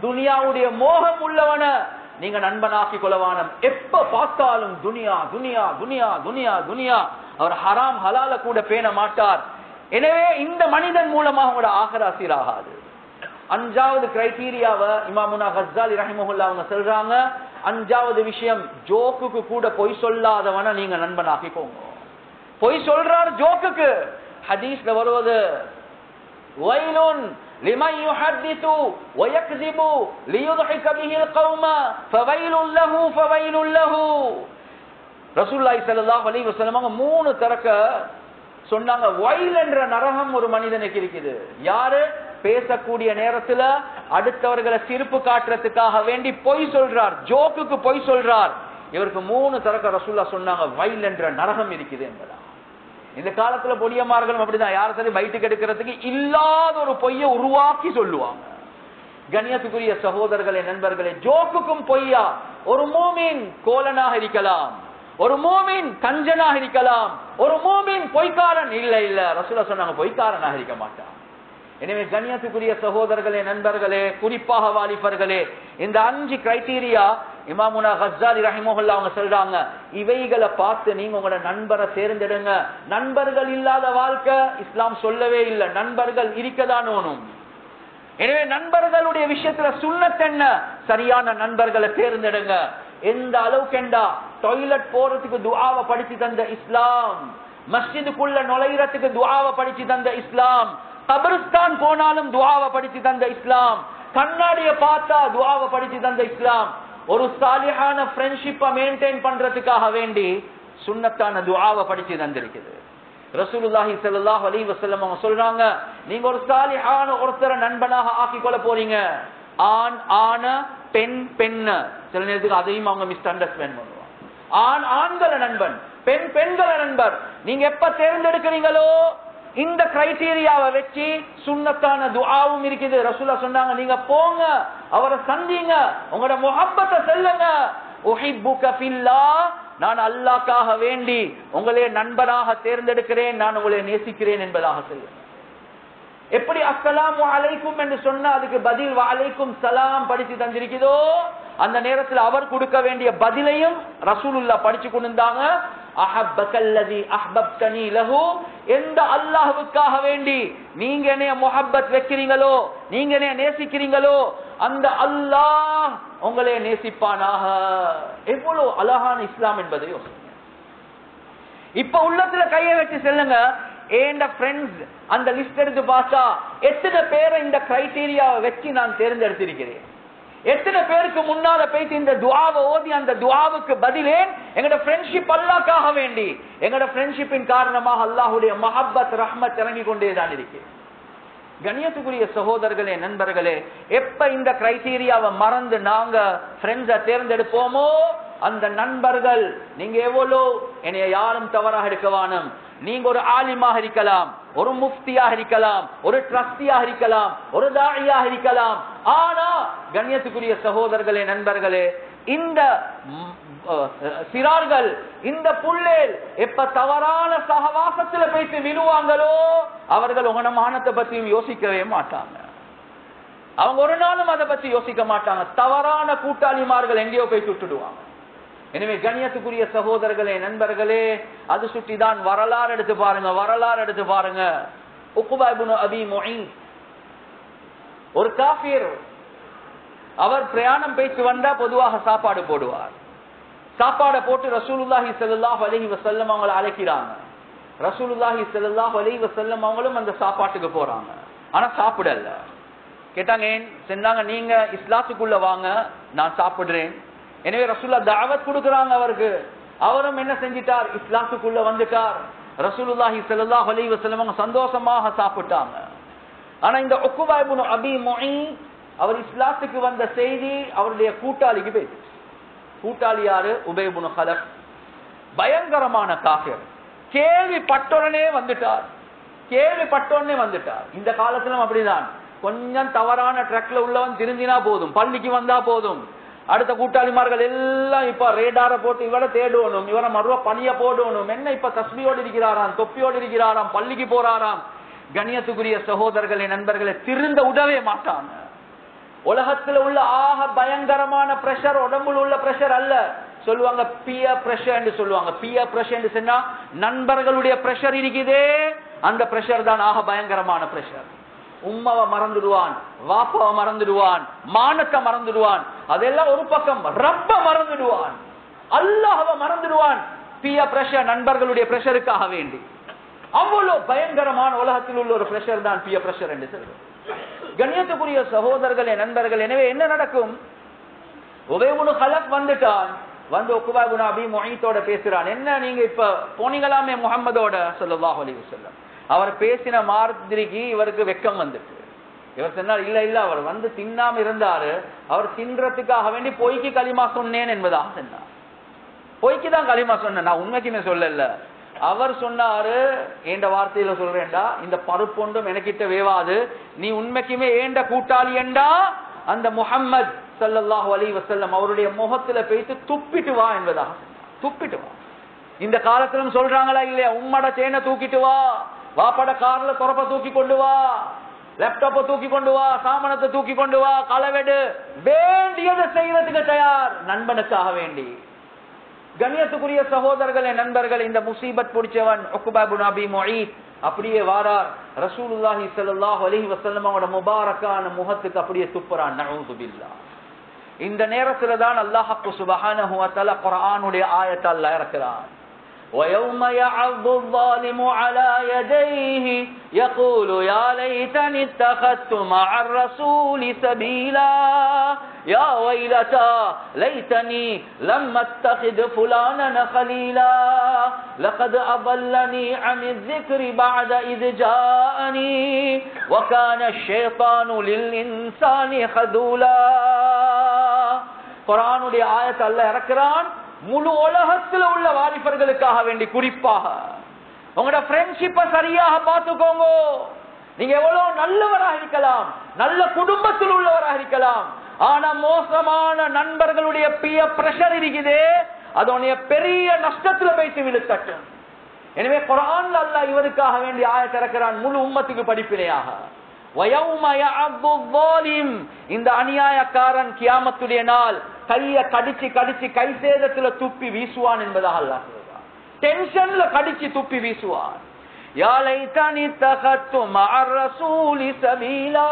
துனியாவுடைய மோகம் உள்ளவன நீங்க நண்பனாக்கி கொள்ளவானம். எப்ப பார்த்தாலும் துனியா துனியா துனியா துனியா துனியா. அவர் ஹராம் ஹலால கூட பேண மாட்டார். எனவே இந்த மனிதன் மூலமாக உங்களோட ஆகிரா சீராகாது. அஞ்சாவது கிரைட்டீரியாவை இமாமுனா கஸ்ஸாலி ரஹிமஹுல்லாஹ் அவங்க சொல்றாங்க. அஞ்சாவது விஷயம், ஜோக்குக்கு கூட பொய் சொல்லாதவன நீங்க நண்பனாக்கிக்கோங்க. பொய் சொல்றார் ஜோக்குக்கு. ஹதீஸ்ல வருவது வைலுன் லிமன் யுஹத்திது வயக்ஸிபு லியுத்ஹிக பிஹில் கௌம ஃபவைலுல் லஹு ஃபவைலுல் லஹு. ரசூலுல்லாஹி ஸல்லல்லாஹு அலைஹி வஸல்லம் மூணு தரக்க சொன்னாங்க. வைல் என்ற நரகம் ஒரு மனிதனுக்கு இருக்குது. யாரு பேசக்கூடிய நேரத்துல அடுத்தவர்களை சிரிப்பு காட்டுறதுக்காக வேண்டி பொய் சொல்றார், ஜோக்குக்கு பொய் சொல்றார், இவருக்கு மூணு தரக்க ரசூலுல்லாஹ் சொன்னாங்க வைல் என்ற நரகம் இருக்குது என்பதா. இந்த காலத்துல பொடியமார்களும் அப்படிதான், யார சரி பைட்டுக்கு எடுக்கிறதுக்கு இல்லாத ஒரு பொய்யை உருவாக்கி சொல்லுவாங்க. கண்ணியத்துக்குரிய சகோதரர்களே நண்பர்களே, ஜோக்குக்கும் பொய்யா. ஒரு மூமின் கோலனாக இருக்கலாம், ஒரு மூமின் கஞ்சனாக இருக்கலாம், ஒரு மூமின் பொய்க்காரன் இல்ல இல்ல ரசூலுல்லாஹ் சொன்னாங்க பொய்க்காரனாக இருக்க மாட்டான். எனவே கண்ணியத்துக்குரிய சகோதரர்களே நண்பர்களே, குறிப்பாக வாலிபர்களே, இந்த 5 கிரைட்டீரியா இமாமுனா கஸ்ஸாலி ரஹிமஹுல்லாஹ் அவங்க சொல்றாங்க. இவைகளை பார்த்து நீங்க உங்களோட நண்பரை தேர்ந்தெடுங்க. நண்பர்கள் இல்லாத வாழ்க்கை இஸ்லாம் சொல்லவே இல்லை. நண்பர்கள் இருக்கதான் வேணும். எனவே நண்பர்களுடைய விஷயத்துல சுன்னத் என்ன? சரியான நண்பர்களை தேர்ந்தெடுங்க. எந்த அளவுக்குண்டா டாய்லெட் போறதுக்கு துஆவை படிச்சு தந்த இஸ்லாம், மஸ்ஜிதுக்குள்ள நுழையறதுக்கு துஆவை படிச்சு தந்த இஸ்லாம், கபரிஸ்தான் போனாலும் துஆவை படிச்சு தந்த இஸ்லாம், கண்ணாடியை பார்த்தா துஆவை படிச்சு தந்த இஸ்லாம், ஒரு சாலிஹான ஃப்ரெண்ட்ஷிப்பை மெயின்டைன் பண்றதுக்காக வேண்டி சுன்னத்தான துஆவை படிச்சு தந்திருக்குது. ரசூலுல்லாஹி ஸல்லல்லாஹு அலைஹி வஸல்லம் அவங்க சொல்றாங்க, நீங்க ஒரு சாலிஹான ஒருத்தரை நண்பனாக ஆக்கி கொள்ள போறீங்க. ஆண் ஆண, பெண் பெண்ண. சில நேரத்துக்கு அதையும் அவங்க மிஸ் அண்டர்ஸ்டாண்ட் பண்ணுவாங்க. ஆண் ஆண்கள நண்பன், பெண் பெண்கள நண்பர். நீங்க எப்ப தேர்ந்தெடுக்கிறீங்களோ இந்த கிரைட்டீரியாவை வச்சு சுன்னத்தான துஆவும் இருக்குது. ரசூலுல்லாஹ் சொன்னாங்க, நீங்க போங்க, அவரை சந்திங்க, உங்களோட முஹப்பத்தை செல்லுங்க. உஹிப்புக ஃபில்லாஹ், நான் அல்லாஹ்க்காக வேண்டி உங்களே நண்பனாக தேர்ந்தெடுக்கிறேன், நான் உங்களை நேசிக்கிறேன் என்பதாக சொல்லுங்க. எப்படி அஸ்ஸலாமு அலைக்கும் என்று சொன்னா அதுக்கு பதில் வஅலைக்கும் சலாம் படிச்சு தந்திருக்கிறதோ, அந்த நேரத்தில் அவர் கொடுக்க வேண்டிய பதிலையும் ரசூலுல்லாஹ் படிச்சு கொண்டிருந்தாங்க. அஹப்பக்கல்லதி அஹ்பப்தனி லஹு, எந்த அல்லாஹ்வுக்காக வேண்டி நீங்க என்னைய முஹப்பத் வைக்கிறீங்களோ, நீங்க என்னைய நேசிக்கிறீங்களோ, அந்த அல்லாஹ் உங்களே நேசிப்பானாக. எவ்வளவு அழகான இஸ்லாம் என்பதை யோசிங்க. இப்ப உள்ளத்துல கையை வச்சு செல்லுங்க. ஏண்ட ஃப்ரெண்ட்ஸ் அந்த லிஸ்ட் எடுத்து பார்த்தா எத்தனை பேரை இந்த கிரைட்டீரியாவை வச்சு நான் தேர்ந்தெடுத்திருக்கிறேன். எத்தனை பேருக்கு முன்னால போயிட்டு இந்த துஆவை ஓதி அந்த துஆவுக்கு பதிலேன் எங்கட ஃப்ரெண்ட்ஷிப் அல்லாஹ்க்காக வேண்டி, எங்கட ஃப்ரெண்ட்ஷிப்பின் காரணமாக அல்லாஹ்வுடைய மஹப்பத் ரஹ்மத் இறங்கி கொண்டே தான் இருக்கு. கண்ணியத்துக்குரிய சகோதரர்களே நண்பர்களே, எப்ப இந்த கிரைட்டீரியாவை மறந்து நாங்க ஃப்ரெண்ட்ஸை தேர்ந்தெடுப்போமோ அந்த நண்பர்கள், நீங்க எவ்வளோ என்னைய யாரும் தவறாக இருக்கவானும், நீங்க ஒரு ஆலிமாக இருக்கலாம், ஒரு முஃப்தியாக இருக்கலாம், ஒரு ட்ரஸ்டியாக இருக்கலாம், ஒரு தாயியாக இருக்கலாம். ஆனா கண்ணியத்துக்குரிய சகோதரர்களே நண்பர்களே, இந்த சிறார்கள், இந்த புள்ளேல் எப்ப தவறான சகவாசத்துல போயிட்டு விழுவாங்களோ அவர்கள் உங்களோட மானத்தை பத்தியும் யோசிக்கவே மாட்டாங்க. அவங்க ஒரு நாளும் அதை பத்தி யோசிக்க மாட்டாங்க. தவறான கூட்டாளிமார்கள் எங்கேயோ போய் சுட்டுடுவாங்க. எனவே கண்ணியத்துக்குரிய சகோதரர்களே நண்பர்களே, அது சுட்டிதான் வரலாறு எடுத்து பாருங்க. வரலாறு எடுத்து பாருங்க. உக்பா இப்னு அபி முஈத் ஒரு காஃபிர். அவர் பிரயாணம் பேச்சு வந்தா பொதுவாக சாப்பாடு போடுவார். சாப்பாடை போட்டு ரசூலுல்லாஹி ஸல்லல்லாஹு அலைஹி வஸல்லம் அவங்களை அழைக்கிறாங்க. ரசூலுல்லாஹி ஸல்லல்லாஹு அலைஹி வஸல்லம் அவங்களும் அந்த சாப்பாட்டுக்கு போறாங்க. ஆனா சாப்பிடல. கேட்டாங்க, ஏன் சொன்னாங்க, நீங்க இஸ்லாத்துக்குள்ள வாங்க, நான் சாப்பிடுறேன். எனவே ரசூலுல்லாஹ் தாவத் கொடுக்கறாங்க அவருக்கு. அவரும் என்ன செஞ்சிட்டார், இஸ்லாத்துக்குள்ள வந்துட்டார். ரசூலுல்லாஹி ஸல்லல்லாஹு அலைஹி வஸல்லம் அவங்க சந்தோஷமாக சாப்பிட்டாங்க. ஆனா இந்த உக்பா இப்னு அபி முஈத் அவர் இஸ்லாத்துக்கு வந்த செய்தி அவருடைய கூட்டாளிக்கு போயிடுச்சு. கூட்டாளி யாரு? உபை இப்னு கலப். பயங்கரமான காஃபிர். கேள்விப்பட்டோடனே வந்துட்டார். கேள்விப்பட்டோடனே வந்துட்டார். இந்த காலத்திலும் அப்படிதான். கொஞ்சம் தவறான ட்ரக்ல உள்ளவன் திருந்தினா போதும், பள்ளிக்கு வந்தா போதும், அடுத்த கூட்டாளிமார்கள் எல்லாம் இப்ப ரேடார போட்டு இவரை தேடணும், இவரை மறுவ பணிய போடணும். என்ன இப்ப தஸ்பியோடு இருக்கிறாராம், தொப்பியோடு இருக்கிறாராம், பள்ளிக்கு போறாராம். கண்ணியத்துக்குரிய சகோதரர்களே நண்பர்களே, திருந்த உடவே மாட்டாங்க. உலகத்துல உள்ள ஆக பயங்கரமான பிரஷர் உடம்புல உள்ள பிரஷர் அல்ல. சொல்லுவாங்க பியர் பிரஷர் என்று சொல்லுவாங்க. பியர் பிரஷர் என்று சொன்னா நண்பர்களுடைய பிரஷர் இருக்குதே, அந்த பிரஷர் தான் ஆக பயங்கரமான பிரஷர். உம்மாவை மறந்துடுவான், வாப்பாவை மறந்துடுவான், மானத்தை மறந்துடுவான், அதெல்லாம் ஒரு பக்கம். ரப்ப மறந்துடுவான், அல்லாஹ்வை மறந்துடுவான். பியர் பிரஷர், நண்பர்களுடைய பிரஷருக்காக வேண்டி. அவ்வளவு பயங்கரமான உலகத்தில் உள்ள ஒரு பிரஷர் தான் பியர் பிரஷர் என்று சொல்றோம். கண்ணியத்துக்குரிய சகோதரர்களே, நண்பர்கள், எனவே என்ன நடக்கும்? உபை இப்னு கலப் வந்துட்டான், வந்து உக்பா இப்னு அபீ முஹைத்தோட பேசுறான். என்ன நீங்க இப்ப போனீங்களாமே முஹம்மதோட ஸல்லல்லாஹு அலைஹி வஸல்லம். அவர் பேசின மாதிரிக்கு இவருக்கு வெக்கம் வந்துட்டு. இவர் சொன்னார், இல்ல இல்ல, அவர் வந்து தின்னாம இருந்தாரு, அவர் தின்றதுக்காக வேண்டி பொய்க்கு களிமா சொன்னேன் என்பதாக சொன்னார். பொய்க்கு தான் களிமா சொன்னேன், நான் உண்மைக்குமே சொல்லல. அவர் சொன்னாரு, ஏண்ட வார்த்தையில சொல்றேன்டா, இந்த பருப்பொண்டும் எனக்கிட்ட வேவாது, நீ உண்மைக்குமே ஏண்ட கூட்டாளி என்றா அந்த முஹம்மது ஸல்லல்லாஹு அலைஹி வஸல்லம் அவருடைய முகத்துல பேசி துப்பிட்டு வா என்பதாக. துப்பிட்டு வா. இந்த காலத்திலும் சொல்றாங்களா இல்லையா? உம்மட சேனை தூக்கிட்டு வா, வாப்பட கார்ல தொரப்ப தூக்கி கொண்டு வா, லேப்டாப்ப தூக்கி கொண்டு வா, சாமனத்தை தூக்கி கொண்டு வா, களவெடு, வேண்டியதை செய்யறதுக்கு தயார், நண்பனுக்காக வேண்டி. கண்ணியத்துக்குரிய சகோதரர்களே, நண்பர்கள், இந்த முசீபத் பிடிச்சவன் உக்பா இப்னு அபீ முஹைத் அப்படியே வாரார். ரசூலுல்லாஹி ஸல்லல்லாஹு அலைஹி வஸல்லம் அவரோட முபாரக்கான முகத்துக்கு அப்படியே துப்புறான். நஊது பில்லாஹ். இந்த நேரத்துல தான் அல்லாஹ் சுப்ஹானஹு வ தஆலா குர்ஆனுடைய ஆயத்தை அல்லாஹ் இறக்குறான். وَيَوْمَ يَعَضُّ الظَّالِمُ عَلَى يَدَيْهِ يَقُولُ يَا لَيْتَنِي اتَّخَذْتُ مَعَ الرَّسُولِ سَبِيلًا يَا وَيْلَتَى لَيْتَنِي لَمْ أَتَّخِذْ فُلَانًا خَلِيلًا لَقَدْ أَضَلَّنِي عَنِ الذِّكْرِ بَعْدَ إِذْ جَاءَنِي وَكَانَ الشَّيْطَانُ لِلْإِنسَانِ خَذُولًا. குர்ஆனுடைய ஆயத்தை அல்லாஹ் இறக்குறான். முழு உலகத்தில் உள்ள வாலிபர்களுக்காக வேண்டி குறிப்பாக உங்களோட ஃப்ரெண்ட்ஷிப்பை சரியாக பார்த்துக்கோங்க. நீங்க எவ்வளவு நல்லவராக இருக்கலாம், நல்ல குடும்பத்தில் உள்ளவராக இருக்கலாம், ஆனா மோசமான நண்பர்களுடைய பியர் பிரஷர் இருக்குதே, அதோடைய பெரிய நஷ்டத்துல பேசி விழுத்தட்டும். எனவே குர்ஆன்ல அல்லாஹ் இவருக்காக வேண்டி ஆயத்தை இறக்குறான், முழு உம்மத்துக்கு படிப்பினையாக. وَيَوْمَ يَعَضُّ الظَّالِمُ, இந்த அநியாயக்காரன் கியாமத்துடைய நாள் கைய கடிச்சு கடிச்சு கை சேதத்துல துப்பி வீசுவான் என்பதாக அல்லாஹ் சொல்றான். டென்ஷன்ல கடிச்சு துப்பி வீசுவான். யா லைதனி தகத்து மஅர் ரசூலி சபீலா,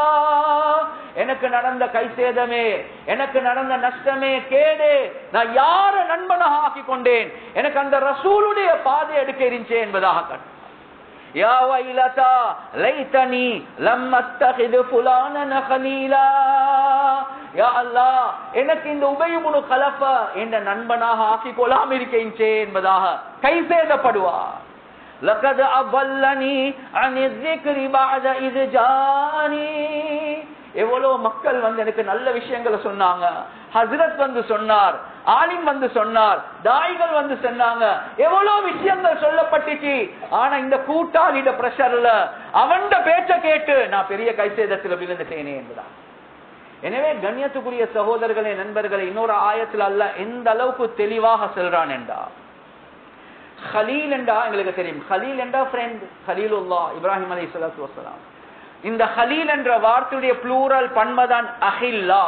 எனக்கு நடந்த கை சேதமே, எனக்கு நடந்த நஷ்டமே, கேடு, நான் யார நண்பனாக ஆக்கி கொண்டேன், எனக்கு அந்த ரசூலுடைய பாதை எடுக்க இருந்துச்சே என்பதாக கண்டான். யா வைலதா லைதனி லம் அத்தகிது ஃபுலானன் கலீலா, யா அல்லாஹ், எனக்கு இந்த உபை இப்னு கலஃப என்ற நண்பனாக ஆக்கிக் கொள்ளாம இருக்கேன்ச்சே என்பதாக கை சேதப்படுவார். லகத் அபல்லனி அனி ذிக்ரி பஅத இத் ஜானி, எவ்வளவு மக்கள் வந்து எனக்கு நல்ல விஷயங்களை சொன்னாங்க, ஹஸ்ரத் வந்து சொன்னார், ஆலிம் வந்து சொன்னார், தாயிகள் வந்து சொன்னாங்க, எவ்வளவு விஷயங்கள் சொல்லப்பட்டுச்சு. ஆனா இந்த கூட்டாளிட பிரஷர்ல அவன் பேச்ச கேட்டு நான் பெரிய கைசேதத்தில் விழுந்துட்டேனே என்பதான். எனவே கண்ணியத்துக்குரிய சகோதரர்களே, நண்பர்களே, இன்னொரு ஆயத்தில் அல்லாஹ் எந்த அளவுக்கு தெளிவாக சொல்றான் என்றா, கலீல் என்றா எங்களுக்கு தெரியும். கலீல் என்றா ஃப்ரெண்ட், கலீலுல்லாஹ் இப்ராஹிம் அலைஹிஸ்ஸலாத்து வஸ்ஸலாம். இந்த கலீல் என்ற வார்த்தையுடைய ப்ளூரல் பன்மதான் அஹில்லா.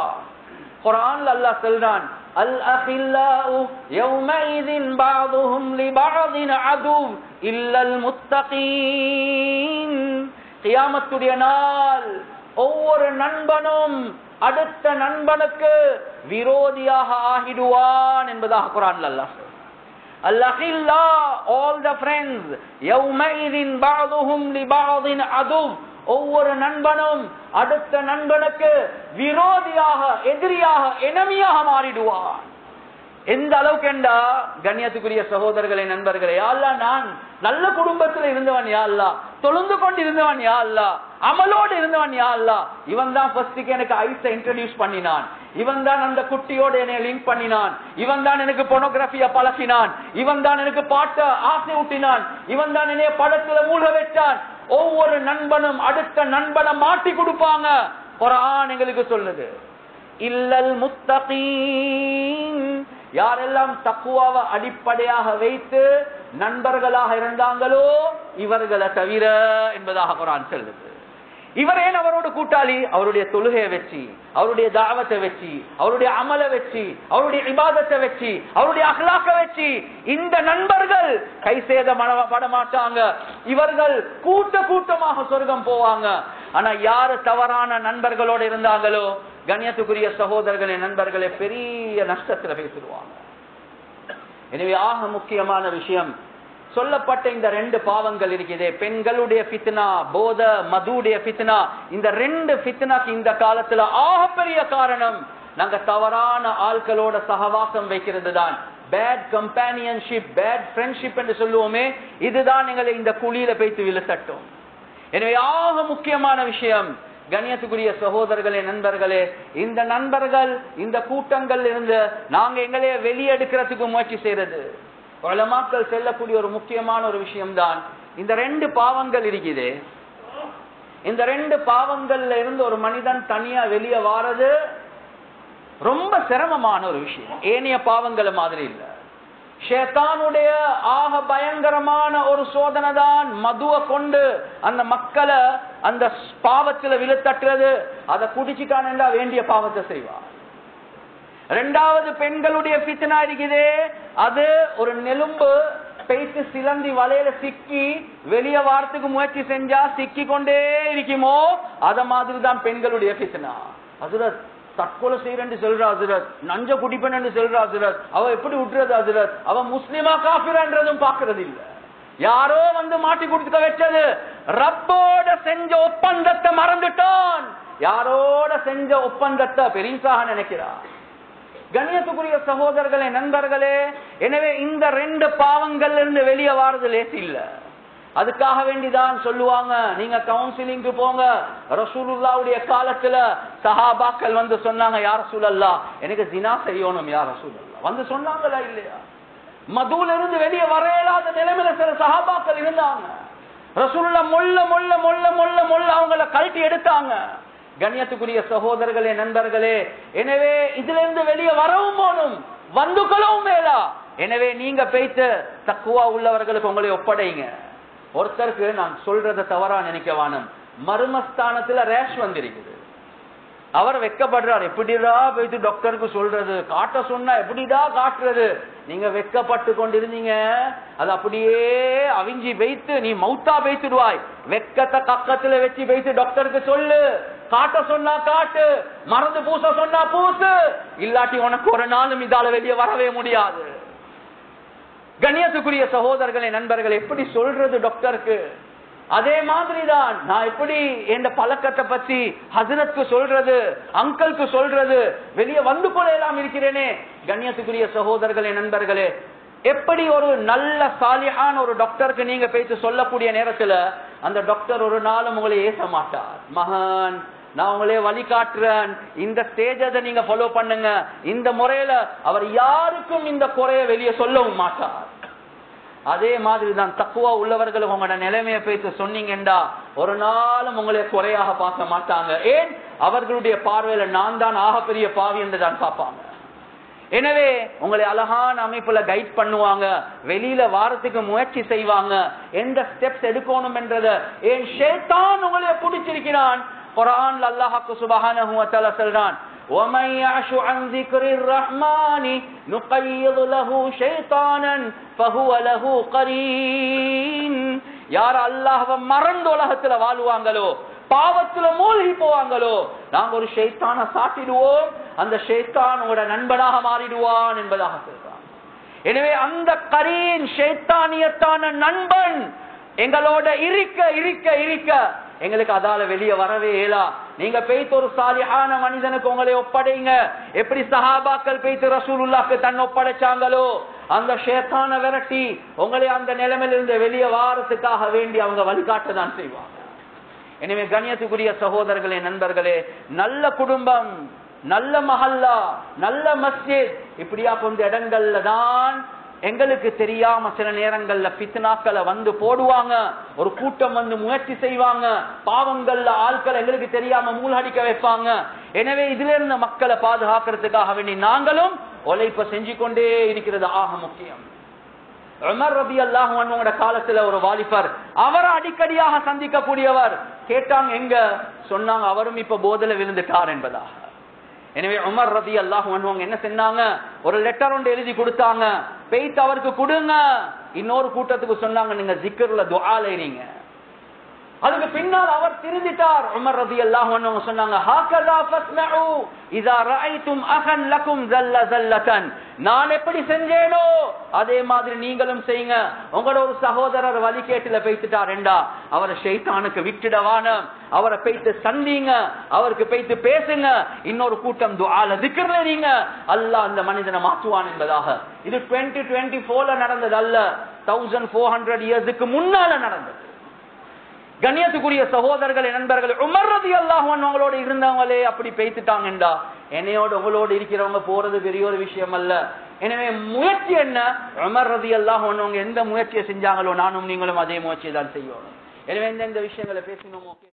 குர்ஆன்ல அல்லாஹ் சொல்றான், அல் அஹில்லாஉ யௌமைதின் பஅதுஹும் லிபஅதின் அதுவ் இல்லல் முத்தகீன். கியாமத்துடைய நாள் ஒவ்வொரு நண்பனும் அடுத்த நண்பனுக்கு விரோதியாக ஆகிடுவான் என்பதாக குர்ஆன்ல அல்லாஹ் சொல்றான். அல் அஹில்லா, all the friends, யௌமைதின் பஅதுஹும் லிபஅதின் அதுவ், ஒவ்வொரு நண்பனும் அடுத்த நண்பனுக்கு விரோதியாக, எதிரியாக, எனிமியாக மாறிடுவான். எந்த அளவுக்கு என்றா கண்ணியத்துக்குரிய சகோதரர்களே, நண்பர்களே, யா அல்லாஹ், நான் நல்ல குடும்பத்தில் இருந்தவன், யா அல்லாஹ், தொழுந்து கொண்டு இருந்தவன், யா அல்லாஹ், அமலோடு இருந்தவன், யா அல்லாஹ், இவன் தான் ஃபர்ஸ்ட்க்கு எனக்கு ஐஸை இன்ட்ரோடியூஸ் பண்ணினான், இவன் தான் அந்த குட்டியோட என்னை லிங்க் பண்ணினான், இவன் தான் எனக்கு போனோகிராஃபிய பழக்கினான், இவன் தான் எனக்கு பாட்ட ஆசை ஊட்டினான், இவன் தான் என்னைய படத்துல மூழ்க வச்சான். ஒவ்வொரு நண்பனும் அடுத்த நண்பனை மாட்டி கொடுப்பாங்க. குர்ஆன் எங்களுக்கு சொல்லுது, இல்லல் முத்தகீன், யாரெல்லாம் தக்வாவை அடிப்படையாக வைத்து நண்பர்களாக இருந்தாங்களோ இவர்களை தவிர என்பதாக குர்ஆன் சொல்லுது. இவர் ஏன் அவரோட கூட்டாளி? அவருடைய தொழுகையை வச்சு, அவருடைய தாவத்தை வச்சு, அவருடைய அமலை வச்சு, அவருடைய இபாதத்தை வச்சு, அவருடைய அஹ்லாக்க வச்சு இந்த நண்பர்கள் கை சேதப்பட மாட்டாங்க. இவர்கள் கூட்டமாக சொர்க்கம் போவாங்க. ஆனா யாரு தவறான நண்பர்களோடு இருந்தாங்களோ, கண்ணியத்துக்குரிய சகோதரர்களே, நண்பர்களே, பெரிய நஷ்டத்துல பேசிடுவாங்க. எனவே ஆக முக்கியமான விஷயம் சொல்லப்பட்ட இந்த 2 பாவங்கள் இருக்குது. பெண்களுடைய ஃபித்னா, போத மதுடைய ஃபித்னா. இந்த 2 ஃபித்னாக்கு இந்த காலத்துல ஆகப்பெரிய காரணம் நாங்க தவறான ஆட்களோட சகவாசம் வைக்கிறது தான். பேட் கம்பானியன்ஷிப், பேட் ஃப்ரெண்ட்ஷிப் என்று சொல்லுவோமே, இதுதான் எங்களை இந்த குழியில போய்த்து விழுத்தட்டும். எனவே ஆக முக்கியமான விஷயம் கண்ணியத்துக்குரிய சகோதரர்களே, நண்பர்களே, இந்த நண்பர்கள் இந்த கூட்டங்கள் இருந்து நாங்க எங்களையே வெளியெடுக்கிறதுக்கு முயற்சி செய்யறது. உலமாக்கள் செல்லக்கூடிய ஒரு முக்கியமான ஒரு விஷயம்தான் இந்த 2 பாவங்கள் இருக்குது. இந்த 2 பாவங்கள்ல இருந்து ஒரு மனிதன் தனியா வெளியே வாரது ரொம்ப சிரமமான ஒரு விஷயம். ஏனைய பாவங்களை மாதிரி இல்ல. ஷைத்தானுடைய ஆக பயங்கரமான ஒரு சோதனை தான் மதுவை கொண்டு அந்த மக்களை அந்த பாவத்துல விழுத்தட்டுறது. அதை குடிச்சிட்டான் வேண்டிய பாவத்தை செய்வார். 2வது பெண்களுடைய ஃபித்னா இருக்குது. அது ஒரு நெலும்பு பேய்த்து சிலந்தி வலையில சிக்கி வெளியே வாரத்துக்கு முயற்சி செஞ்சா சிக்கி கொண்டே இருக்குமோ, அத மாதிரி தான் பெண்களுடைய ஃபித்னா. ஹஜ்ரத் தற்கொலை செய்யறேன்னு சொல்ற ஹஜ்ரத், நஞ்ச குடிப்பேன்னு சொல்ற ஹஜ்ரத், அவ எப்படி விட்டுறது ஹஜ்ரத், அவ முஸ்லிமா காஃபிரான்றதும் பாக்குறது இல்ல. யாரோ வந்து மாட்டி கொடுத்துக்க வச்சது. ரப்போட செஞ்ச ஒப்பந்தத்தை மறந்துட்டான். யாரோட செஞ்ச ஒப்பந்தத்தை பெரிசாக நினைக்கிறான். கண்ணியத்துக்குரிய சகோதரர்களே, நண்பர்களே, எனவே இந்த 2 பாவங்கள் இருந்து வெளியே வாரது லேசி இல்ல. அதுக்காக வேண்டிதான் சொல்லுவாங்க, நீங்க கவுன்சிலிங்க்கு போங்க. ரசூலுல்லாஹ்வுடைய காலத்துல சஹாபாக்கள் வந்து சொன்னாங்க, யா ரசூலல்லாஹ் எனக்கு ஜினா செய்யணும் யா ரசூலல்லாஹ். வந்து சொன்னாங்களா இல்லையா? மதுல இருந்து வெளியே வர இயலாத நிலைமையில சில சஹாபாக்கள் இருந்தாங்க. ரசூலுல்லாஹ் மொல்ல மொல்ல மொல்ல மொல்ல மொல்ல அவங்கள கழட்டி எடுத்தாங்க. கண்ணியத்துக்குரிய சகோதரர்களே, நண்பர்களே, எனவே இதுல இருந்து வெளியே வரவும் போனும், வந்துக்களவும் மேலா. எனவே நீங்க போய்த்து தக்குவா உள்ளவர்களுக்கு உங்களை ஒப்படைங்க. ஒருத்தருக்கு நான் சொல்றத தவறா நினைக்கவானும், மர்மஸ்தானத்துல ரேஷ் வந்திருக்குது. அவர் வெக்கப்படுறார். எப்படிடா போயிட்டு டாக்டருக்கு சொல்றது, காட்ட சொன்னா எப்படிடா காட்டுறது? நீங்க வெக்கப்பட்டு கொண்டிருந்தீங்க, அது அப்படியே அவிஞ்சி வைத்து நீ மௌத்தா வைத்துடுவாய். வெக்கத்தை கக்கத்துல வச்சு வைத்து டாக்டருக்கு சொல்லு. காட்ட சொன்னா காட்டு, மறந்து பூச சொன்னா பூசு. இல்லாட்டி உனக்கு ஒரு நாளும் இதால வெளியே வரவே முடியாது. கண்ணியத்துக்குரிய சகோதரர்களே, நண்பர்கள், எப்படி சொல்றது டாக்டருக்கு? அதே மாதிரிதான் நான் எப்படி என் பழக்கத்தை பத்தி ஹசரத்துக்கு சொல்றது, அங்கிளுக்கு சொல்றது, வெளியே வந்து கொள்ள எல்லாம் இருக்கிறேனே. கண்ணியத்துக்குரிய சகோதரர்களே, நண்பர்களே, எப்படி ஒரு நல்ல சாலிஹான ஒரு டாக்டருக்கு நீங்க பேசி சொல்லக்கூடிய நேரத்துல அந்த டாக்டர் ஒரு நாளும் உங்களை ஏச மாட்டார். மகன், நான் உங்களே வழிகாட்டுறேன், இந்த ஸ்டேஜை நீங்க ஃபாலோ பண்ணுங்க. இந்த முறையில அவர் யாருக்கும் இந்த குறைய வெளியே சொல்லவும் மாட்டார். அதே மாதிரி தான் தக்குவா உள்ளவர்களுக்கு உங்களோட நிலைமையை பேச சொன்னீங்கடா ஒரு நாளும் உங்களை குறையாக பார்க்க மாட்டாங்க. ஏன்? அவர்களுடைய பார்வையில நான் தான் ஆகப்பெரிய பாவி என்று தான் பார்ப்பாங்க. எனவே உங்களை அழகான அமைப்புல கைட் பண்ணுவாங்க, வெளியில வாரத்துக்கு முயற்சி செய்வாங்க, எந்த ஸ்டெப்ஸ் எடுக்கணும் என்றத. ஏன் ஷைத்தான் உங்களை பிடிச்சிருக்கிறான். குர்ஆன்ல அல்லாஹ் சுப்ஹானஹு வ தஆலா சொல்றான், وَمَن يَعْشُ عَن ذِكْرِ الرَّحْمَنِ نُقَيِّضْ لَهُ شَيْطَانًا فَهُوَ لَهُ قَرِينٌ. யார் அல்லாஹ்வை மறந்து உலகத்துல வாழுவாங்களோ, பாவத்துல மூழ்கி போவாங்களோ, நாங்க ஒரு ஷைத்தானை சாட்டிடுவோம், அந்த ஷைத்தான் உங்களோட நண்பனாக மாறிடுவான் என்பதாக சொல்றான். எனவே அந்த கரீன் ஷைத்தானியத்தான நண்பன் எங்களோட இருக்க இருக்க இருக்க எங்களுக்கு அதால வெளியே வரவே இயலா. நீங்க பேய்த்து ஒரு சாலிஹான மனிதனுக்கு உங்களை ஒப்படைங்க. எப்படி சஹாபாக்கள் பேய்த்து ரசூலுல்லாஹ்க்கு தன்னை ஒப்படைச்சாங்களோ, அந்த ஷைத்தானை விரட்டி உங்களை அந்த நிலைமையிலிருந்து வெளியே வாரத்துக்காக வேண்டி அவங்க வழிகாட்ட தான் செய்வாங்க. எனவே கண்ணியத்துக்குரிய சகோதரர்களே, நண்பர்களே, நல்ல குடும்பம், நல்ல மஹல்லா, நல்ல மஸ்ஜித், இப்படியா கொஞ்ச இடங்கள்ல தான் எங்களுக்கு தெரியாம சில நேரங்கள்ல பித்னாக்களை வந்து போடுவாங்க. ஒரு கூட்டம் வந்து முயற்சி செய்வாங்க, பாவங்கள்ல ஆட்களை எங்களுக்கு தெரியாம மூழ்கடிக்க வைப்பாங்க. எனவே இதுல இருந்து மக்களை பாதுகாக்கிறதுக்காக வேண்டி நாங்களும் உழைப்ப செஞ்சு கொண்டே இருக்கிறது ஆக முக்கியம். உமர் ரலியல்லாஹு அன்ஹுவோட காலத்துல ஒரு வாலிபர், அவர் அடிக்கடியாக சந்திக்கக்கூடியவர், கேட்டாங்க எங்க சொன்னாங்க அவரும் இப்ப போதல விழுந்துட்டார் என்பதாக. எனவே உமர் ரலியல்லாஹு அன்ஹு என்ன செஞ்சாங்க, ஒரு லெட்டர் ஒன்று எழுதி கொடுத்தாங்க, பெய்த் அவருக்கு கொடுங்க. இன்னொரு கூட்டத்துக்கு சொன்னாங்க நீங்க ஜிக்ர்ல துஆல இருங்க. அதுக்கு பின்னால் அவர் திருந்திட்டார். உமர் ரலியல்லாஹு அன்ஹு சொன்னாங்க ஹாகதா ஃபஸ்மஉ இதா ரஅய்தும் அஹன் லகும் ஜல்ல ஜல்லதன், நான் எப்படி செஞ்சேனோ அதே மாதிரி நீங்களும் செய்யுங்க. உங்களோட ஒரு சகோதரர் வழிகேட்டில பேசிட்டாருண்டா அவரை ஷைத்தானுக்கு விட்டுடவான, அவரை பேய்த்து சந்திங்க, அவருக்கு பேய்த்து பேசுங்க. இன்னொரு கூட்டம் துஆல திக்ர்ல நீங்க, அல்லாஹ் அந்த மனிதனை மாற்றுவான் என்பதாக. இது 2024ல நடந்தது அல்ல, 1400 இயர்ஸ்க்கு முன்னால நடந்தது. கண்ணியத்துக்குரிய சகோதரர்களே, நண்பர்களே, உமர் ரலியல்லாஹு அன்ஹு அவங்களோட இருந்தவங்களே அப்படி பேசிட்டாங்கடா, என்னையோட உங்களோட இருக்கிறவங்க போறது பெரிய ஒரு விஷயம் அல்ல. எனவே முயற்சி என்ன, உமர் ரலியல்லாஹு அன்ஹு எந்த முயற்சியை செஞ்சாங்களோ நானும் நீங்களும் அதே முயற்சியை தான் செய்யணும். எனவே எந்தெந்த விஷயங்களை பேசினோமோ